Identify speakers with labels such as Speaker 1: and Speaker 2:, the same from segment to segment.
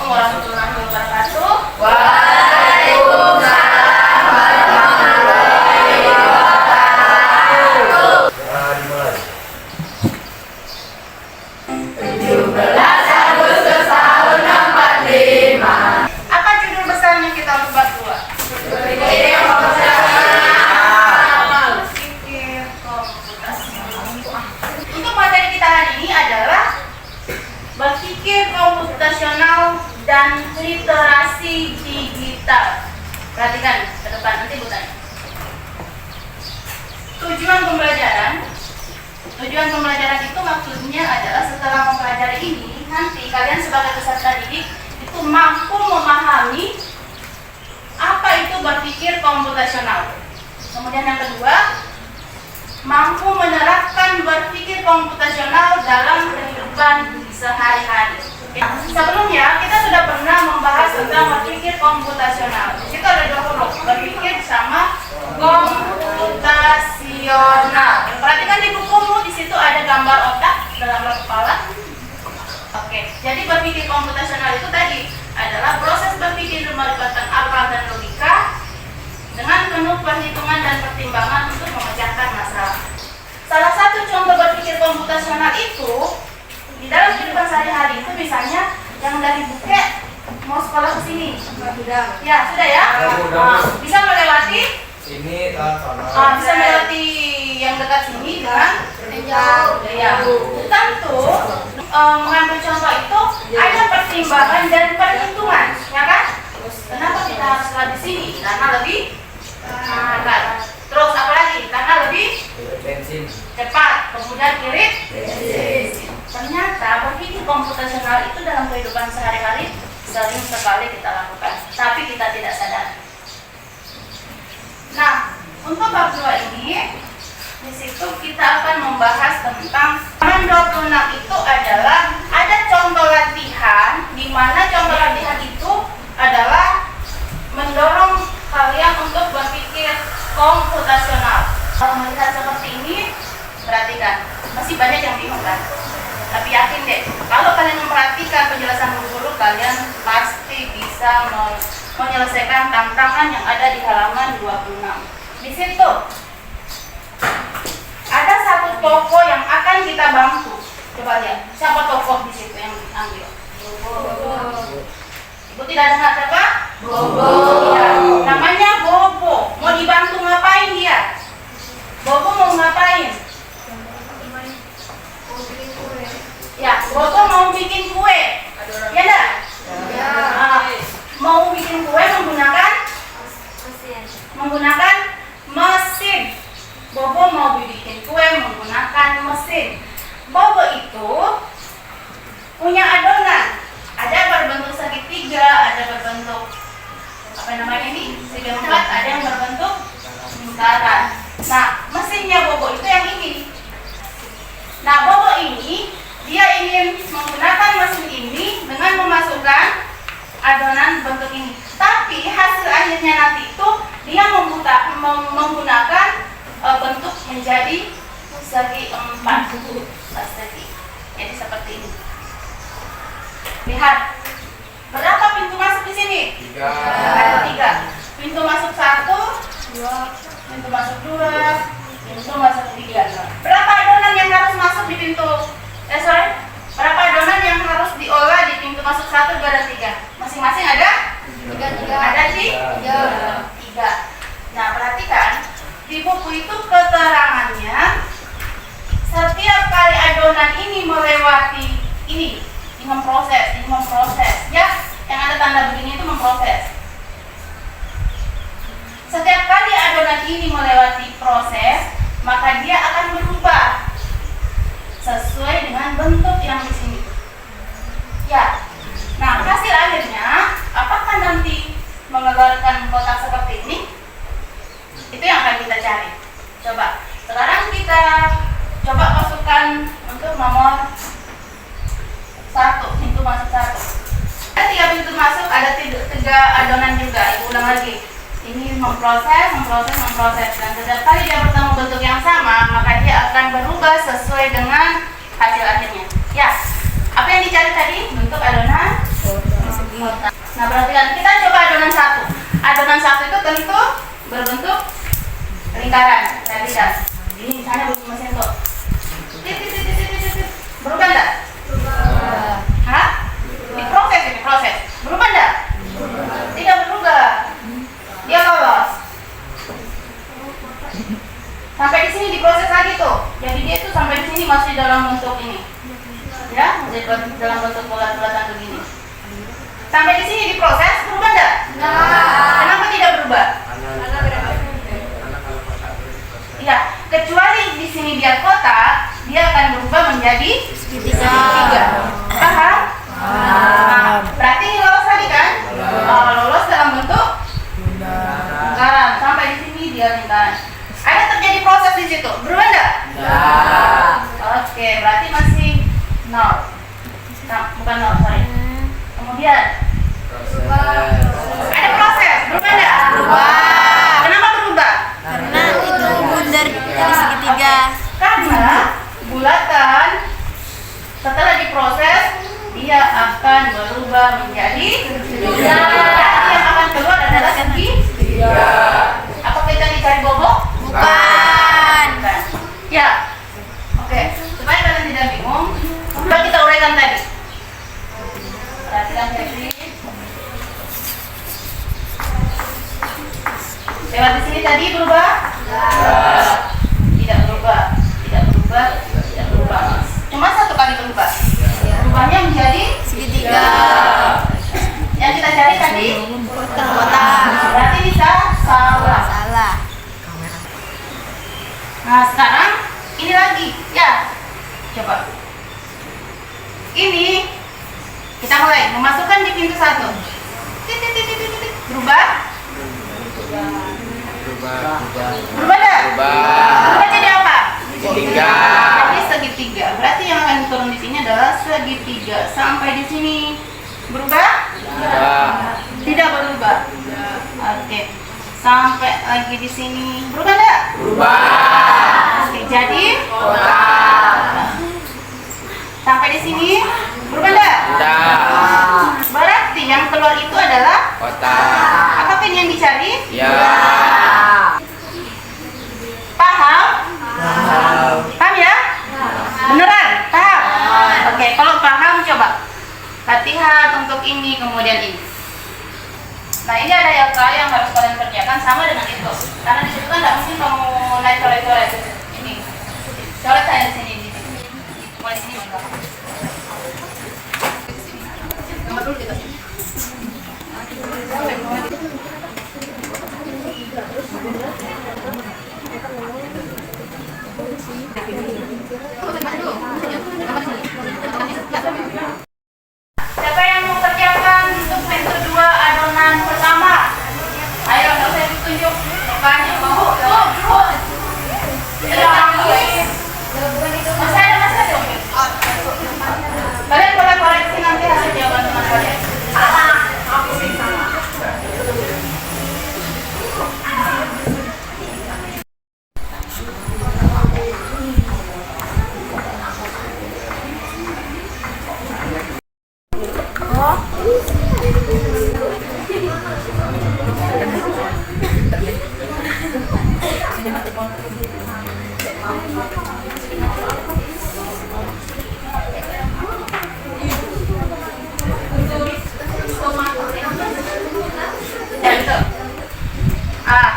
Speaker 1: Assalamualaikum warahmatullahi wabarakatuh.
Speaker 2: Waalaikumsalam warahmatullahi wabarakatuh.
Speaker 3: Dimulai.
Speaker 2: 17 Agustus tahun 45.
Speaker 1: Apa judul besarnya kita untuk bab 2?
Speaker 2: Berpikir komputasional.
Speaker 1: Berpikir komputasional. Untuk materi kita hari ini adalah berpikir komputasional dan literasi digital. Perhatikan ke depan, nanti Bu tanya. Tujuan pembelajaran itu maksudnya adalah setelah mempelajari ini, nanti kalian sebagai peserta didik itu mampu memahami apa itu berpikir komputasional. Kemudian yang kedua, mampu menerapkan berpikir komputasional dalam kehidupan sehari-hari. Sebelumnya kita sudah pernah membahas tentang berpikir komputasional. Di situ ada dua huruf, berpikir sama komputasional. Perhatikan di bukumu, di situ ada gambar otak, ada gambar kepala. Oke, jadi berpikir komputasional itu tadi adalah proses berpikir melibatkan akal dan logika dengan penuh perhitungan dan pertimbangan untuk memecahkan masalah. Salah satu contoh berpikir komputasional itu di dalam kehidupan sehari-hari itu misalnya yang dari Bukit mau sekolah ke sini. Ya, sudah ya? Bisa melewati
Speaker 3: Ini sama.
Speaker 1: bisa melewati yang dekat sini dengan jauh. Ya. Tentu mengambil contoh itu ada pertimbangan dan perhitungan, ya kan? Kenapa kita harus lewat di sini? Karena lebih dekat. Terus apa lagi? Karena lebih
Speaker 3: Bensin.
Speaker 1: cepat, kemudian irit. Ternyata berpikir komputasional itu dalam kehidupan sehari-hari sering sekali kita lakukan, tapi kita tidak sadar. Nah, untuk bab 2 ini, di situ kita akan membahas tentang halaman 26 itu adalah ada contoh latihan, di mana contoh latihan itu adalah mendorong kalian untuk berpikir komputasional. Kalau melihat seperti ini, perhatikan, masih banyak yang bingung kan? Tapi yakin deh, kalau kalian memperhatikan penjelasan guru, kalian pasti bisa menyelesaikan tantangan yang ada di halaman 26. Di situ ada satu tokoh yang akan kita bantu. Coba lihat, siapa tokoh di situ yang diambil? Bobo. Ibu tidak dengar siapa?
Speaker 2: Bobo.
Speaker 1: Ya, namanya Bobo. Mau dibantu ngapain dia? Bobo mau ngapain? Ya, Bobo mau bikin kue. Ya enggak? Mau bikin kue menggunakan mesin. Bobo mau bikin kue menggunakan mesin. Bobo itu punya adonan. Ada berbentuk segitiga, ada berbentuk apa namanya ini? Segi empat, ada yang berbentuk lingkaran. Nah, mesinnya Bobo itu yang ini. Nah, Bobo ini dia ingin menggunakan mesin ini dengan memasukkan adonan bentuk ini. Tapi hasil akhirnya nanti itu dia menggunakan bentuk menjadi segi empat segi. Jadi seperti ini. Lihat, berapa pintu masuk di sini?
Speaker 3: 3.
Speaker 1: Ada 3. Pintu masuk 1, 2, pintu masuk 2, pintu masuk 3. Berapa adonan yang harus masuk di pintu? Berapa adonan yang harus diolah di pintu masuk 1, 2, dan 3? Masing-masing ada? 3. Ada sih? 3. Nah, perhatikan di buku itu keterangannya setiap kali adonan ini melewati ini memproses ya, yang ada tanda begini itu memproses. Setiap kali adonan ini melewati proses, maka dia akan berubah sesuai dengan bentuk yang di sini. Ya. Nah, hasil akhirnya apakah nanti mengeluarkan kotak seperti ini? Itu yang akan kita cari. Coba. Sekarang kita coba masukkan untuk nomor 1, pintu masuk 1. Ada 3 pintu masuk, ada 3 adonan juga. Ibu ulang lagi. Ini memproses. Dan setiap kali dia bertemu bentuk yang sama, maka dia akan berubah sesuai dengan hasil akhirnya. Ya, apa yang dicari tadi? Bentuk adonan Nah, berarti kan kita coba adonan satu. Adonan satu itu tentu berbentuk lingkaran. Saya lihat. Ini misalnya bunyi mesin tuh. Berubah enggak? Hah? Diproses ini proses. Berubah enggak? Tidak berubah. Dia lolos. Sampai di sini diproses lagi tuh. Jadi dia tuh sampai di sini masih dalam bentuk ini. Ya, masih dalam bentuk bulat-bulatan begini. Sampai di sini diproses, berubah enggak? Kenapa tidak berubah? Iya, kecuali di sini dia kotak, dia akan berubah menjadi segitiga. Paham? Nah, berarti ini lolos tadi kan? Lolos dalam bentuk lingkaran. Sampai di sini dia lingkaran. Ada terjadi proses di situ, berubah enggak? Oke, berarti masih nol. Nah, bukan nol, sorry. Kemudian ada proses, berubah enggak? Kenapa berubah?
Speaker 2: Karena itu bundar jadi segitiga.
Speaker 1: Karena bulatan setelah diproses dia akan berubah menjadi segitiga. Yang akan keluar adalah segitiga. Apa kita dicari bobo?
Speaker 2: Bukan.
Speaker 1: Ya. Oke, supaya kalian tidak bingung, coba kita uraikan tadi. Perhatikan baik-baik. Lewat di sini tadi berubah? Tidak berubah. Tidak berubah. Tidak berubah. Cuma satu kali berubah. Berubahnya menjadi
Speaker 2: Segitiga.
Speaker 1: yang kita cari tadi
Speaker 2: Kotak.
Speaker 1: berarti bisa salah.
Speaker 2: Salah.
Speaker 1: Nah sekarang ini lagi ya, coba ini kita mulai memasukkan di pintu satu. Berubah? Berubah dah? Berubah jadi apa?
Speaker 3: Segitiga.
Speaker 1: Jadi segitiga. Berarti yang akan turun di sini adalah segitiga. Sampai di sini berubah? Tidak berubah. Oke. Sampai lagi di sini berubah enggak? Oke, jadi sampai di sini berubah enggak? Berarti yang keluar itu adalah apapun yang dicari? Paham? Paham ya? Beneran? Paham? Oke, kalau paham coba latihan untuk ini kemudian ini. Nah ini ada yang harus kalian kerjakan sama dengan itu. Karena di situ kan nggak mungkin kamu naik coret-coret. Ini coret saya di sini. Mulai sini bangga. Nomor dulu kita sini. Siapa yang mau kerjakan untuk pintu 2 adonan pertama? Ayo, nggak usah ditunjuk. Mukanya mau. Masih ada. Kalian boleh koreksi nanti hasil jawaban teman kalian. Aku sih sama.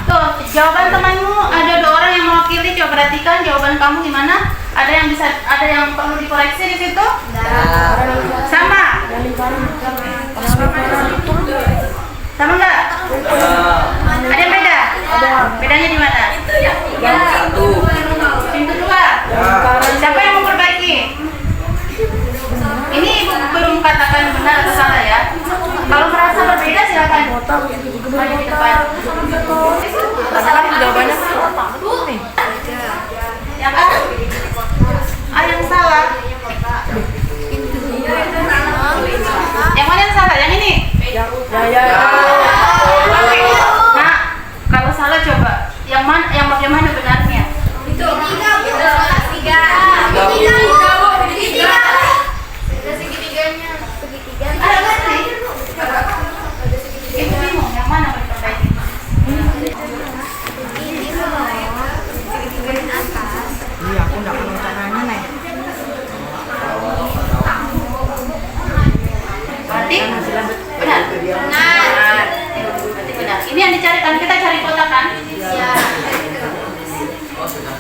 Speaker 1: Tuh, jawaban temanmu ada 2 orang yang mewakili. Coba perhatikan jawaban kamu gimana? Ada yang perlu dikoreksi di situ? Sama? Sama enggak? Ada yang beda? Bedanya di mana? Pintu 2. Siapa yang mau perbaiki? Ini ibu belum katakan benar atau salah ya. Kalau merasa berbeda silakan maju di depan.
Speaker 2: Katakan jawabannya.
Speaker 1: Yang apa? Yang salah. Yang mana yang salah? Yang ini? Nah, kalau salah coba. Yang bagaimana benarnya?
Speaker 2: Itu. Tiga.
Speaker 1: Ada nggak sih? Berarti benar. Berarti benar. Ini yang dicarikan, kita cari kotak kan?
Speaker 2: Iya.
Speaker 3: Oh, sudah.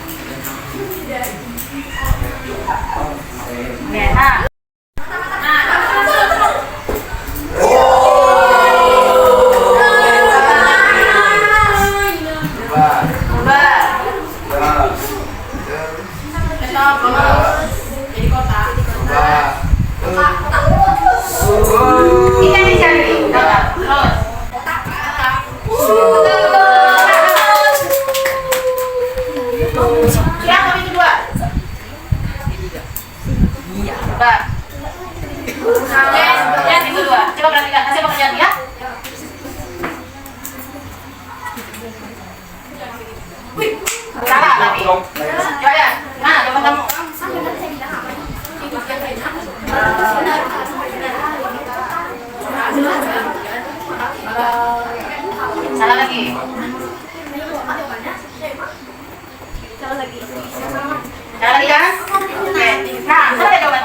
Speaker 1: Oke, nah. Jadi kotak. Ini yang dicari. Terus. Ya, kami kedua. Coba. Yang kedua. Coba perhatikan hasil pekerjaan ya. Salah tadi. Coba ya. Mana coba kamu? Salah lagi. Salah lagi kan? Oke. Nah, coba jawaban.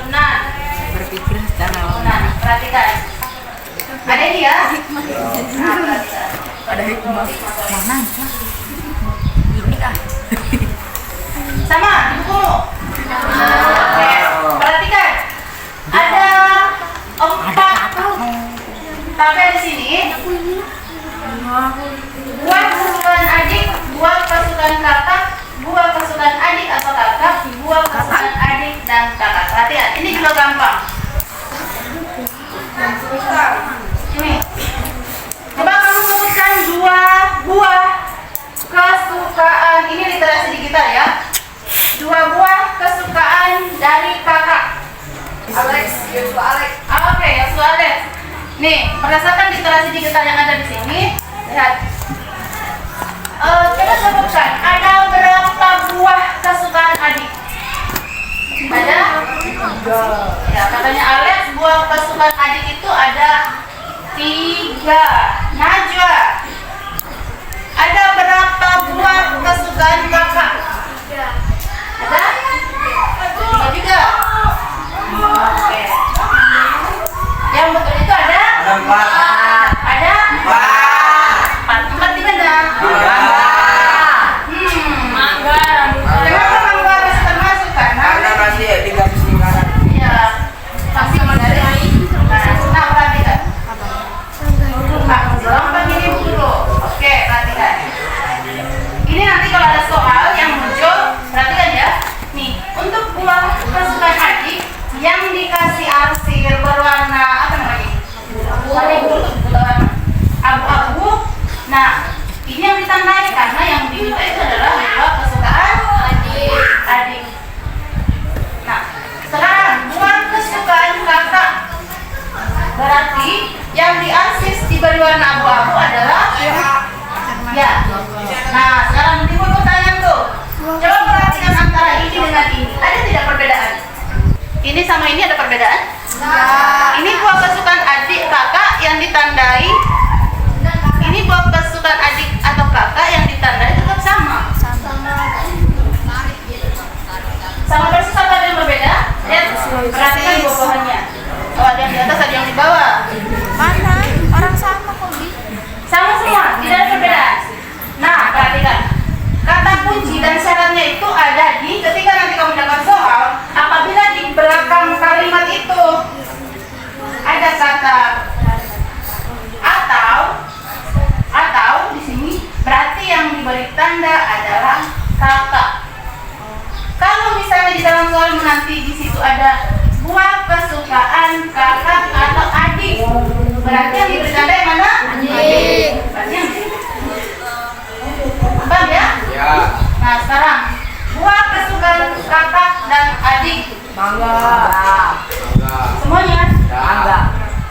Speaker 1: Nah,
Speaker 2: Berpikir secara
Speaker 1: nah, perhatikan. Ada ini ya? Nah, perhatikan.
Speaker 2: ada hikmah. Mana? Ini kah?
Speaker 1: Sama, di bukumu. Oke. Perhatikan. Ada 4 tabel di sini. Buah kesukaan adik, buah kesukaan kakak, buah kesukaan adik atau kakak, buah kesukaan adik dan kakak. Perhatian, ini juga gampang. Ini. Coba kamu sebutkan 2 buah kesukaan. Ini literasi digital ya. 2 buah kesukaan dari kakak. Yosua Alex. Oke, Yosua Alex. Nih, berdasarkan literasi digital yang ada di sini, lihat. Coba sebutkan, ada berapa buah kesukaan adik? Ada? Ya, katanya Alex, buah kesukaan adik itu ada 3. Najwa, ada berapa buah kesukaan kakak? Ada? 3 juga. Oke. Yang betul itu ada?
Speaker 3: Ada 4.
Speaker 1: Ada? 4 di mana? Kenapa mangga bisa termasuk? Karena
Speaker 3: masih 3 lingkaran.
Speaker 1: iya, pasti dari. Nah, perhatikan. Dorong begini dulu. Oke, perhatikan. Ini nanti kalau ada soal yang muncul, perhatikan ya. Nih, untuk buah kesukaan adik yang dikasih arsir berwarna apa namanya? Abu-abu. Nah, ini yang ditandai karena yang diminta itu adalah buah kesukaan adik. Nah, sekarang buah kesukaan kakak. Berarti yang diarsis diberi warna abu-abu adalah ya. Nah, sekarang timbul pertanyaan tuh. Coba perhatikan antara ini dengan ini. Ada tidak perbedaan? Ini sama ini ada perbedaan? Ini buah kesukaan adik kakak yang ditandai. Ini buah kesukaan adik atau kakak yang ditandai tetap sama. Sama persis atau ada yang berbeda? Lihat, perhatikan buah-buahannya. Oh, ada yang di atas, ada yang di bawah.
Speaker 2: Mana? Orang sama kok, Bi.
Speaker 1: Sama semua, tidak ada perbedaan. Nah, perhatikan. Kata kunci dan syaratnya itu ada di ketika nanti kamu dapat soal, apabila di belakang kalimat itu ada kata atau di sini berarti yang diberi tanda adalah kakak. Kalau misalnya di dalam soal nanti di situ ada buah kesukaan kakak atau adik, berarti yang diberi tanda yang mana? Adik. Berarti yang ini. Paham ya?
Speaker 3: Ya.
Speaker 1: Nah, sekarang buah kesukaan kakak dan adik.
Speaker 2: Mangga.
Speaker 1: Semuanya?
Speaker 3: Ya.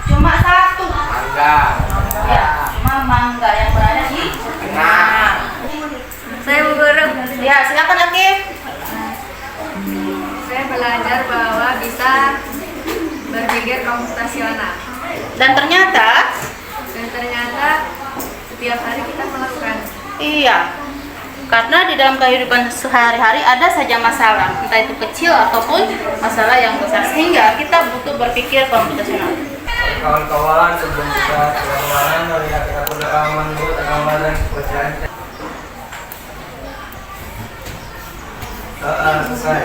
Speaker 1: Cuma 1.
Speaker 3: Mangga.
Speaker 1: Ya, cuma mangga yang berada di
Speaker 3: Nah.
Speaker 2: Saya Bu Guru.
Speaker 1: Ya, silakan Akif.
Speaker 2: Saya belajar bahwa bisa berpikir komputasional.
Speaker 1: Dan ternyata
Speaker 2: Dan ternyata setiap hari kita melakukan.
Speaker 1: iya. Karena di dalam kehidupan sehari-hari ada saja masalah, entah itu kecil ataupun masalah yang besar, sehingga kita butuh berpikir komputasional.
Speaker 3: Kawan-kawan, sebelum kita kemana-mana, mari kita berdoa menurut agama dan kepercayaan. Selesai.